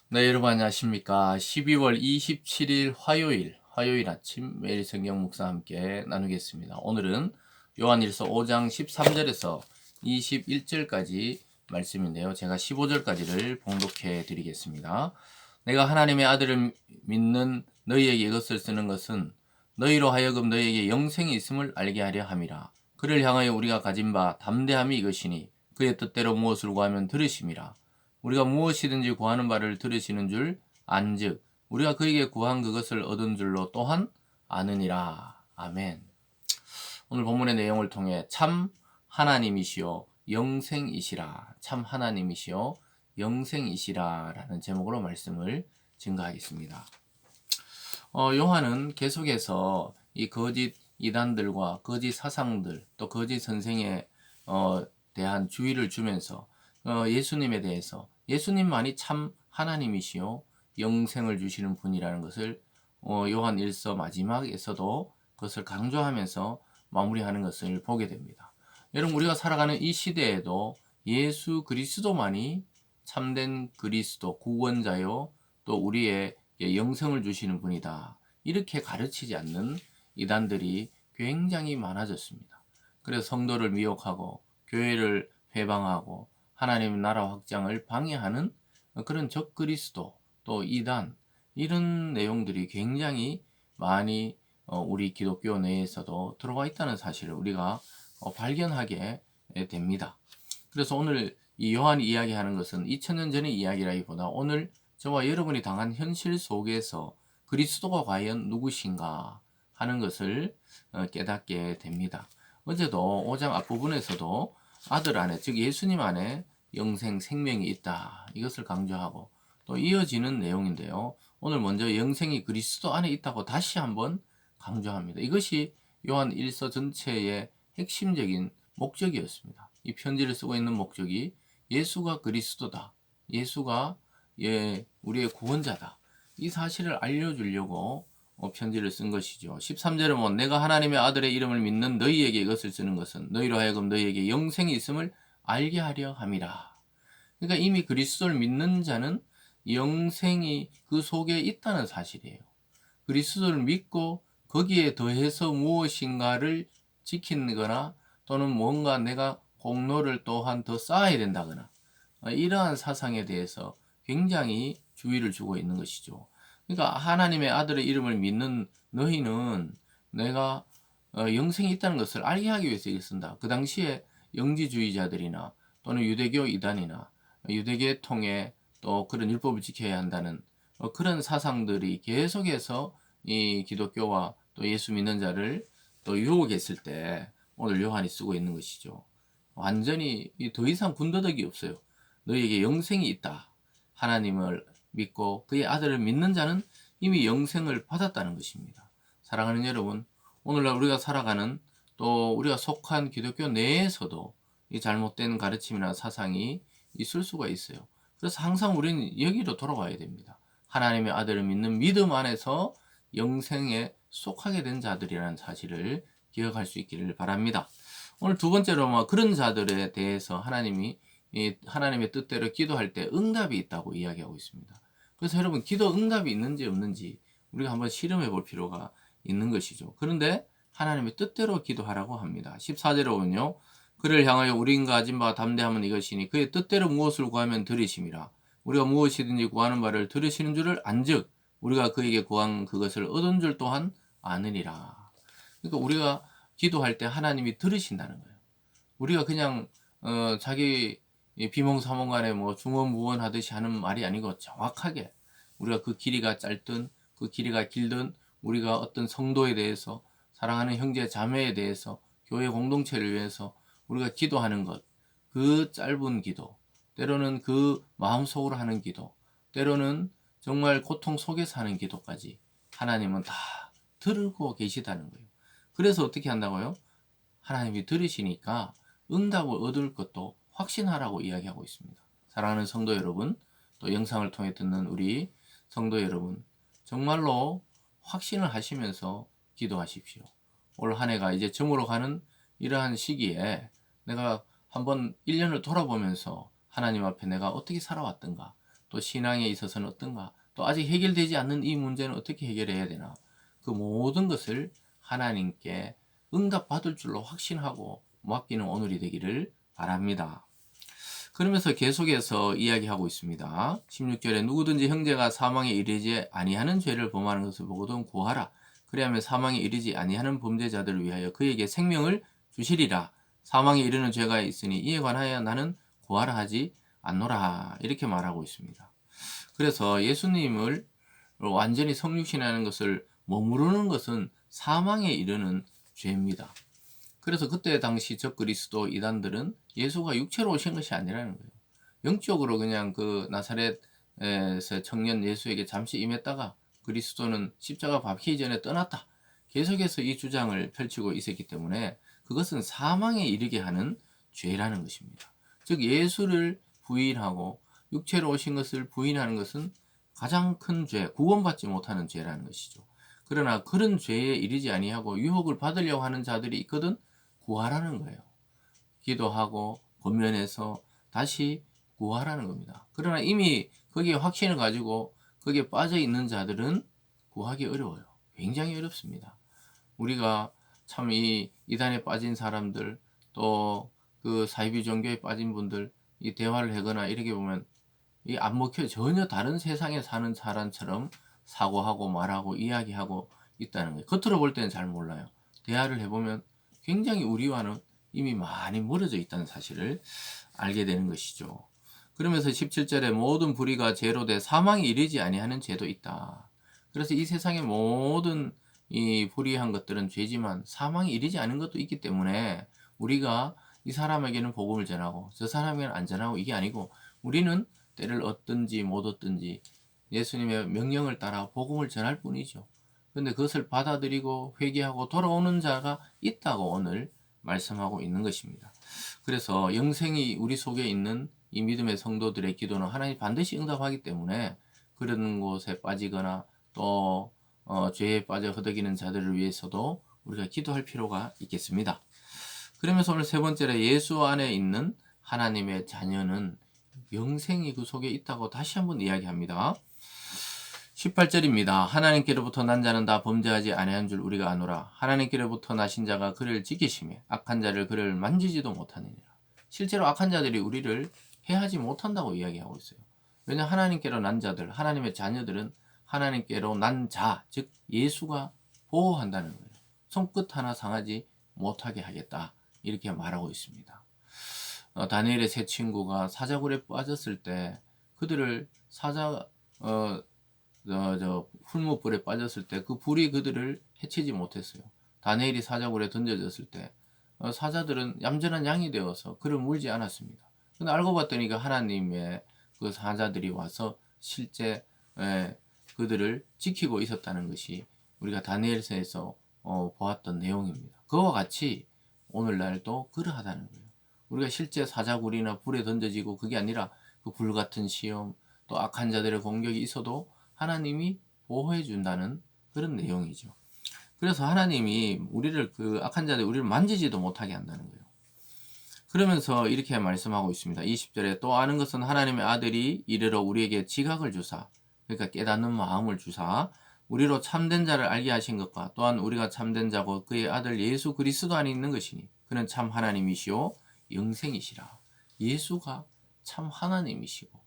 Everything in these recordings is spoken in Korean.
네, 여러분 안녕하십니까. 12월 27일 화요일 아침 매일 성경 묵상 함께 나누겠습니다. 오늘은 요한일서 5장 13절에서 21절까지 말씀인데요. 제가 15절까지를 봉독해 드리겠습니다. 내가 하나님의 아들을 믿는 너희에게 이것을 쓰는 것은 너희로 하여금 너희에게 영생이 있음을 알게 하려 함이라. 그를 향하여 우리가 가진 바 담대함이 이것이니 그의 뜻대로 무엇을 구하면 들으심이라. 우리가 무엇이든지 구하는 바를 들으시는 줄 안즉 우리가 그에게 구한 그것을 얻은 줄로 또한 아느니라. 아멘. 오늘 본문의 내용을 통해 참 하나님이시요 영생이시라, 참 하나님이시요 영생이시라 라는 제목으로 말씀을 증거하겠습니다. 요한은 계속해서 이 거짓 이단들과 거짓 사상들 또 거짓 선생에 대한 주의를 주면서 예수님에 대해서 예수님만이 참 하나님이시요 영생을 주시는 분이라는 것을 요한 1서 마지막에서도 그것을 강조하면서 마무리하는 것을 보게 됩니다. 여러분, 우리가 살아가는 이 시대에도 예수 그리스도만이 참된 그리스도 구원자요 또 우리의 영생을 주시는 분이다, 이렇게 가르치지 않는 이단들이 굉장히 많아졌습니다. 그래서 성도를 미혹하고 교회를 회방하고 하나님의 나라 확장을 방해하는 그런 적그리스도 또 이단, 이런 내용들이 굉장히 많이 우리 기독교 내에서도 들어와 있다는 사실을 우리가 발견하게 됩니다. 그래서 오늘 이 요한이 이야기하는 것은 2000년 전의 이야기라기보다 오늘 저와 여러분이 당한 현실 속에서 그리스도가 과연 누구신가 하는 것을 깨닫게 됩니다. 어제도 5장 앞부분에서도 아들 안에, 즉 예수님 안에 영생 생명이 있다, 이것을 강조하고 또 이어지는 내용인데요. 오늘 먼저 영생이 그리스도 안에 있다고 다시 한번 강조합니다. 이것이 요한 1서 전체의 핵심적인 목적이었습니다. 이 편지를 쓰고 있는 목적이 예수가 그리스도다, 예수가 우리의 구원자다, 이 사실을 알려주려고 편지를 쓴 것이죠. 13절에 보면 내가 하나님의 아들의 이름을 믿는 너희에게 이것을 쓰는 것은 너희로 하여금 너희에게 영생이 있음을 알게 하려 함이라. 그러니까 이미 그리스도를 믿는 자는 영생이 그 속에 있다는 사실이에요. 그리스도를 믿고 거기에 더해서 무엇인가를 지키거나 또는 뭔가 내가 공로를 또한 더 쌓아야 된다거나 이러한 사상에 대해서 굉장히 주의를 주고 있는 것이죠. 그러니까 하나님의 아들의 이름을 믿는 너희는 내가 영생이 있다는 것을 알게 하기 위해서 이걸 쓴다. 그 당시에 영지주의자들이나 또는 유대교 이단이나 유대계통의 또 그런 율법을 지켜야 한다는 그런 사상들이 계속해서 이 기독교와 또 예수 믿는 자를 또 유혹했을 때 오늘 요한이 쓰고 있는 것이죠. 완전히 더 이상 군더더기 없어요. 너희에게 영생이 있다. 하나님을 믿고 그의 아들을 믿는 자는 이미 영생을 받았다는 것입니다. 사랑하는 여러분, 오늘날 우리가 살아가는 또 우리가 속한 기독교 내에서도 이 잘못된 가르침이나 사상이 있을 수가 있어요. 그래서 항상 우리는 여기로 돌아와야 됩니다. 하나님의 아들을 믿는 믿음 안에서 영생에 속하게 된 자들이라는 사실을 기억할 수 있기를 바랍니다. 오늘 두 번째로 그런 자들에 대해서 하나님이 하나님의 뜻대로 기도할 때 응답이 있다고 이야기하고 있습니다. 그래서 여러분, 기도 응답이 있는지 없는지 우리가 한번 실험해 볼 필요가 있는 것이죠. 그런데 하나님의 뜻대로 기도하라고 합니다. 14절에 보면요, 그를 향하여 우리가 가진 바 담대함은 이것이니 그의 뜻대로 무엇을 구하면 들으심이라. 우리가 무엇이든지 구하는 바를 들으시는 줄을 안즉 우리가 그에게 구한 그것을 얻은 줄 또한 아느니라. 그러니까 우리가 기도할 때 하나님이 들으신다는 거예요. 우리가 그냥 자기 비몽사몽간에 뭐 중언부언 하듯이 하는 말이 아니고 정확하게 우리가 그 길이가 짧든 그 길이가 길든 우리가 어떤 성도에 대해서, 사랑하는 형제 자매에 대해서, 교회 공동체를 위해서 우리가 기도하는 것, 그 짧은 기도, 때로는 그 마음속으로 하는 기도, 때로는 정말 고통 속에서 하는 기도까지 하나님은 다 들고 계시다는 거예요. 그래서 어떻게 한다고요? 하나님이 들으시니까 응답을 얻을 것도 확신하라고 이야기하고 있습니다. 사랑하는 성도 여러분, 또 영상을 통해 듣는 우리 성도 여러분, 정말로 확신을 하시면서 기도하십시오. 올 한 해가 이제 저물어 가는 이러한 시기에 내가 한번 1년을 돌아보면서 하나님 앞에 내가 어떻게 살아왔던가, 또 신앙에 있어서는 어떤가, 또 아직 해결되지 않는 이 문제는 어떻게 해결해야 되나, 그 모든 것을 하나님께 응답받을 줄로 확신하고 맡기는 오늘이 되기를 바랍니다. 그러면서 계속해서 이야기하고 있습니다. 16절에 누구든지 형제가 사망에 이르지 아니하는 죄를 범하는 것을 보거든 구하라. 그리하면 사망에 이르지 아니하는 범죄자들을 위하여 그에게 생명을 주시리라. 사망에 이르는 죄가 있으니 이에 관하여 나는 구하라 하지 않노라. 이렇게 말하고 있습니다. 그래서 예수님을 완전히 성육신하는 것을 머무르는 것은 사망에 이르는 죄입니다. 그래서 그때 당시 적그리스도 이단들은 예수가 육체로 오신 것이 아니라는 거예요. 영적으로 그냥 그 나사렛에서 청년 예수에게 잠시 임했다가 그리스도는 십자가 박히기 전에 떠났다. 계속해서 이 주장을 펼치고 있었기 때문에 그것은 사망에 이르게 하는 죄라는 것입니다. 즉 예수를 부인하고 육체로 오신 것을 부인하는 것은 가장 큰 죄, 구원받지 못하는 죄라는 것이죠. 그러나 그런 죄에 이르지 아니하고 유혹을 받으려고 하는 자들이 있거든 구하라는 거예요. 기도하고 권면해서 다시 구하라는 겁니다. 그러나 이미 거기에 확신을 가지고 거기에 빠져 있는 자들은 구하기 어려워요. 굉장히 어렵습니다. 우리가 참 이 이단에 빠진 사람들, 또 그 사이비 종교에 빠진 분들 이 대화를 하거나 이렇게 보면 이 안 먹혀요. 전혀 다른 세상에 사는 사람처럼 사고하고 말하고 이야기하고 있다는 거예요. 겉으로 볼 때는 잘 몰라요. 대화를 해보면 굉장히 우리와는 이미 많이 멀어져 있다는 사실을 알게 되는 것이죠. 그러면서 17절에 모든 불의가 죄로 돼 사망에 이르지 아니하는 죄도 있다. 그래서 이 세상의 모든 이 불의한 것들은 죄지만 사망에 이르지 않은 것도 있기 때문에 우리가 이 사람에게는 복음을 전하고 저 사람에게는 안 전하고 이게 아니고 우리는 때를 얻든지 못 얻든지 예수님의 명령을 따라 복음을 전할 뿐이죠. 그런데 그것을 받아들이고 회개하고 돌아오는 자가 있다고 오늘 말씀하고 있는 것입니다. 그래서 영생이 우리 속에 있는 이 믿음의 성도들의 기도는 하나님 반드시 응답하기 때문에 그런 곳에 빠지거나 또 죄에 빠져 허덕이는 자들을 위해서도 우리가 기도할 필요가 있겠습니다. 그러면서 오늘 세 번째로 예수 안에 있는 하나님의 자녀는 영생이 그 속에 있다고 다시 한번 이야기합니다. 18절입니다. 하나님께로부터 난 자는 다 범죄하지 아니한 줄 우리가 아노라. 하나님께로부터 나신 자가 그를 지키시며 악한 자를 그를 만지지도 못하느니라. 실제로 악한 자들이 우리를 해하지 못한다고 이야기하고 있어요. 왜냐 하나님께로 난 자들, 하나님의 자녀들은 하나님께로 난 자, 즉 예수가 보호한다는 거예요. 손끝 하나 상하지 못하게 하겠다. 이렇게 말하고 있습니다. 다니엘의 세 친구가 사자굴에 빠졌을 때 그들을 풀무불에 빠졌을 때 그 불이 그들을 해치지 못했어요. 다니엘이 사자굴에 던져졌을 때 사자들은 얌전한 양이 되어서 그를 물지 않았습니다. 근데 알고 봤더니 그 하나님의 그 사자들이 와서 실제 그들을 지키고 있었다는 것이 우리가 다니엘서에서 보았던 내용입니다. 그와 같이 오늘날도 그러하다는 거예요. 우리가 실제 사자굴이나 불에 던져지고 그게 아니라 그 불같은 시험 또 악한 자들의 공격이 있어도 하나님이 보호해 준다는 그런 내용이죠. 그래서 하나님이 우리를 그 악한 자들 우리를 만지지도 못하게 한다는 거예요. 그러면서 이렇게 말씀하고 있습니다. 20절에 또 아는 것은 하나님의 아들이 이르러 우리에게 지각을 주사 그러니까 깨닫는 마음을 주사 우리로 참된 자를 알게 하신 것과 또한 우리가 참된 자고 그의 아들 예수 그리스도 안에 있는 것이니 그는 참 하나님이시오 영생이시라. 예수가 참 하나님이시고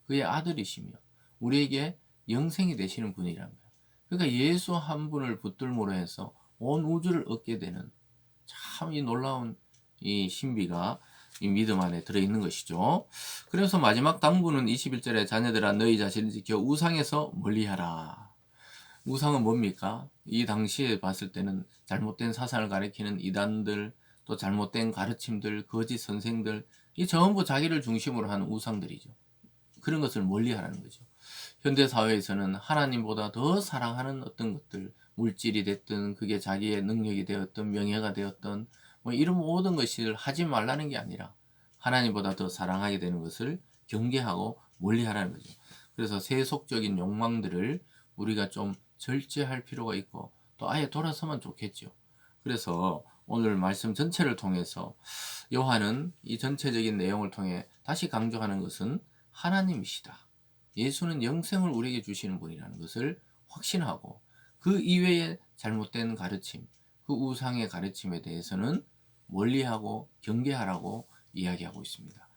그의 아들이시며 우리에게 영생이 되시는 분이라는 거예요. 그러니까 예수 한 분을 붙들므로 해서 온 우주를 얻게 되는 참 이 놀라운 이 신비가 이 믿음 안에 들어있는 것이죠. 그래서 마지막 당부는 21절에 자녀들아 너희 자신을 지켜 우상에서 멀리하라. 우상은 뭡니까? 이 당시에 봤을 때는 잘못된 사상을 가리키는 이단들 또 잘못된 가르침들 거짓 선생들 이 전부 자기를 중심으로 하는 우상들이죠. 그런 것을 멀리하라는 거죠. 현대 사회에서는 하나님보다 더 사랑하는 어떤 것들 물질이 됐든 그게 자기의 능력이 되었든 명예가 되었든 뭐 이런 모든 것을 하지 말라는 게 아니라 하나님보다 더 사랑하게 되는 것을 경계하고 멀리하라는 거죠. 그래서 세속적인 욕망들을 우리가 좀 절제할 필요가 있고 또 아예 돌아서면 좋겠죠. 그래서 오늘 말씀 전체를 통해서 요한은 이 전체적인 내용을 통해 다시 강조하는 것은 하나님이시다. 예수는 영생을 우리에게 주시는 분이라는 것을 확신하고 그 이외의 잘못된 가르침, 그 우상의 가르침에 대해서는 멀리하고 경계하라고 이야기하고 있습니다.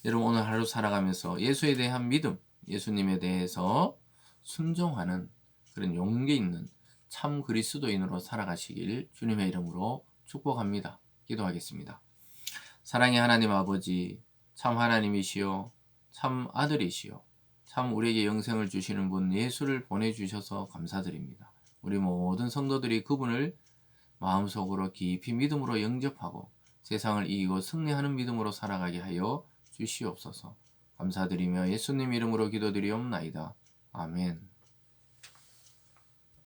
여러분 오늘 하루 살아가면서 예수에 대한 믿음, 예수님에 대해서 순종하는 그런 용기 있는 참 그리스도인으로 살아가시길 주님의 이름으로 축복합니다. 기도하겠습니다. 사랑의 하나님 아버지, 참 하나님이시요, 참 아들이시요, 참 우리에게 영생을 주시는 분 예수를 보내주셔서 감사드립니다. 우리 모든 성도들이 그분을 마음속으로 깊이 믿음으로 영접하고 세상을 이기고 승리하는 믿음으로 살아가게 하여 주시옵소서. 감사드리며 예수님 이름으로 기도드리옵나이다. 아멘.